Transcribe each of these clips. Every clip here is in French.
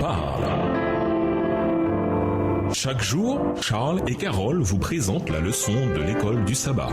parle. Chaque jour, Charles et Carole vous présentent la leçon de l'école du sabbat.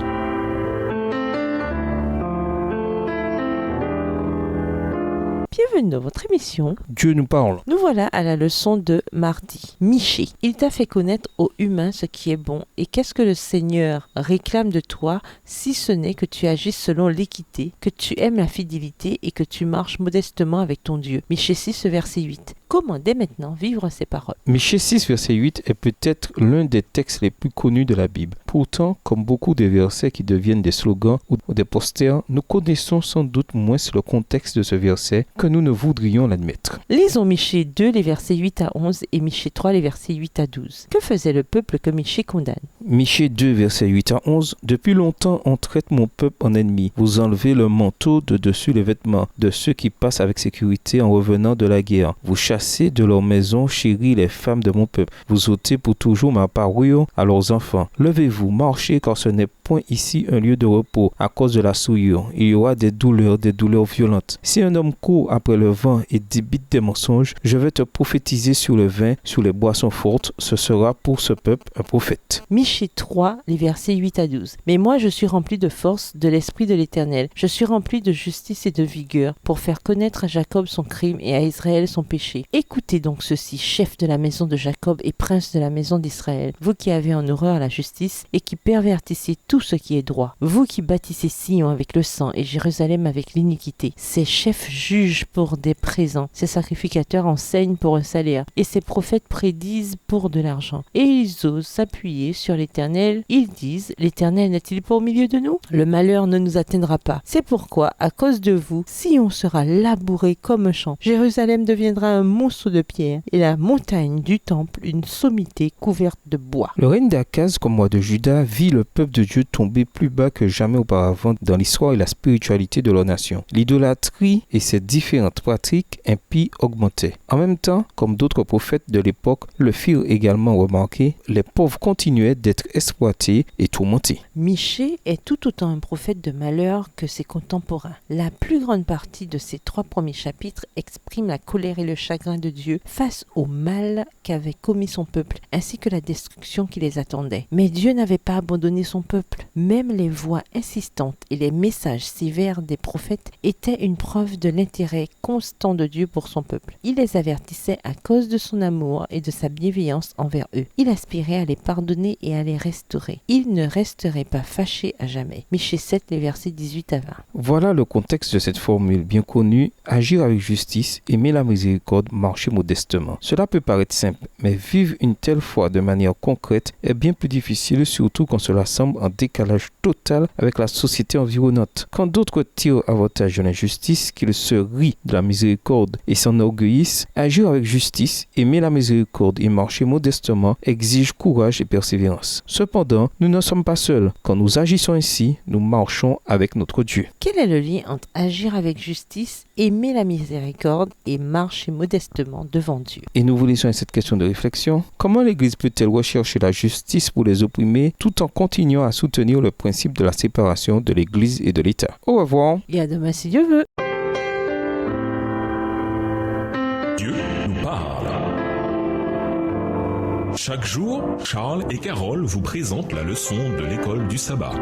Bienvenue dans votre émission. Dieu nous parle. Nous voilà à la leçon de mardi. Michée, il t'a fait connaître aux humains ce qui est bon. Et qu'est-ce que le Seigneur réclame de toi, si ce n'est que tu agisses selon l'équité, que tu aimes la fidélité et que tu marches modestement avec ton Dieu. Michée 6, verset 8. Comment dès maintenant vivre ces paroles? Michée 6, verset 8 est peut-être l'un des textes les plus connus de la Bible. Pourtant, comme beaucoup de versets qui deviennent des slogans ou des posters, nous connaissons sans doute moins le contexte de ce verset que nous ne voudrions l'admettre. Lisons Michée 2, les versets 8 à 11 et Michée 3, les versets 8 à 12. Que faisait le peuple que Michée condamne? Michée 2, versets 8 à 11. Depuis longtemps, on traite mon peuple en ennemi. Vous enlevez le manteau de dessus les vêtements de ceux qui passent avec sécurité en revenant de la guerre. Vous chassez de leur maison chérie les femmes de mon peuple. Vous ôtez pour toujours ma parure à leurs enfants. Levez-vous, marchez, car ce n'est point ici un lieu de repos à cause de la souillure. Il y aura des douleurs violentes. Si un homme court après le vent et débite des mensonges, je vais te prophétiser sur le vin, sur les boissons fortes. Ce sera pour ce peuple un prophète. Michée 3, les versets 8 à 12. Mais moi je suis rempli de force de l'Esprit de l'Éternel. Je suis rempli de justice et de vigueur pour faire connaître à Jacob son crime et à Israël son péché. Écoutez donc ceci, chef de la maison de Jacob et prince de la maison d'Israël, vous qui avez en horreur la justice et qui pervertissez tout ce qui est droit, vous qui bâtissez Sion avec le sang et Jérusalem avec l'iniquité. Ces chefs jugent pour des présents, ces sacrificateurs enseignent pour un salaire et ces prophètes prédisent pour de l'argent. Et ils osent s'appuyer sur l'Éternel. Ils disent, l'Éternel n'est-il pas au milieu de nous? Le malheur ne nous atteindra pas. C'est pourquoi, à cause de vous, Sion sera labouré comme un champ. Jérusalem deviendra un monceau de pierre et la montagne du temple une sommité couverte de bois. Le règne d'Akaz, comme roi de Juda, vit le peuple de Dieu tomber plus bas que jamais auparavant dans l'histoire et la spiritualité de leur nation. L'idolâtrie et ses différentes pratiques impies augmentaient. En même temps, comme d'autres prophètes de l'époque le firent également remarquer, les pauvres continuaient d'être exploités et tourmentés. Michée est tout autant un prophète de malheur que ses contemporains. La plus grande partie de ces 3 premiers chapitres exprime la colère et le chagrin de Dieu face au mal qu'avait commis son peuple, ainsi que la destruction qui les attendait. Mais Dieu n'avait pas abandonné son peuple. Même les voix insistantes et les messages sévères des prophètes étaient une preuve de l'intérêt constant de Dieu pour son peuple. Il les avertissait à cause de son amour et de sa bienveillance envers eux. Il aspirait à les pardonner et à les restaurer. Il ne resterait pas fâché à jamais. Michée 7, les versets 18 à 20. Voilà le contexte de cette formule bien connue: agir avec justice, aimer la miséricorde, marcher modestement. Cela peut paraître simple, mais vivre une telle foi de manière concrète est bien plus difficile, surtout quand cela semble en décalage total avec la société environnante. Quand d'autres tirent avantage de l'injustice, qu'ils se rient de la miséricorde et s'enorgueillissent, agir avec justice, aimer la miséricorde et marcher modestement exige courage et persévérance. Cependant, nous ne sommes pas seuls. Quand nous agissons ainsi, nous marchons avec notre Dieu. Quel est le lien entre agir avec justice, aimer la miséricorde et marcher modestement devant Dieu? Et nous vous laissons à cette question de réflexion. Comment l'Église peut-elle rechercher la justice pour les opprimés tout en continuant à soutenir le principe de la séparation de l'Église et de l'État? Au revoir. Et à demain si Dieu veut. Dieu nous parle. Chaque jour, Charles et Carole vous présentent la leçon de l'école du sabbat.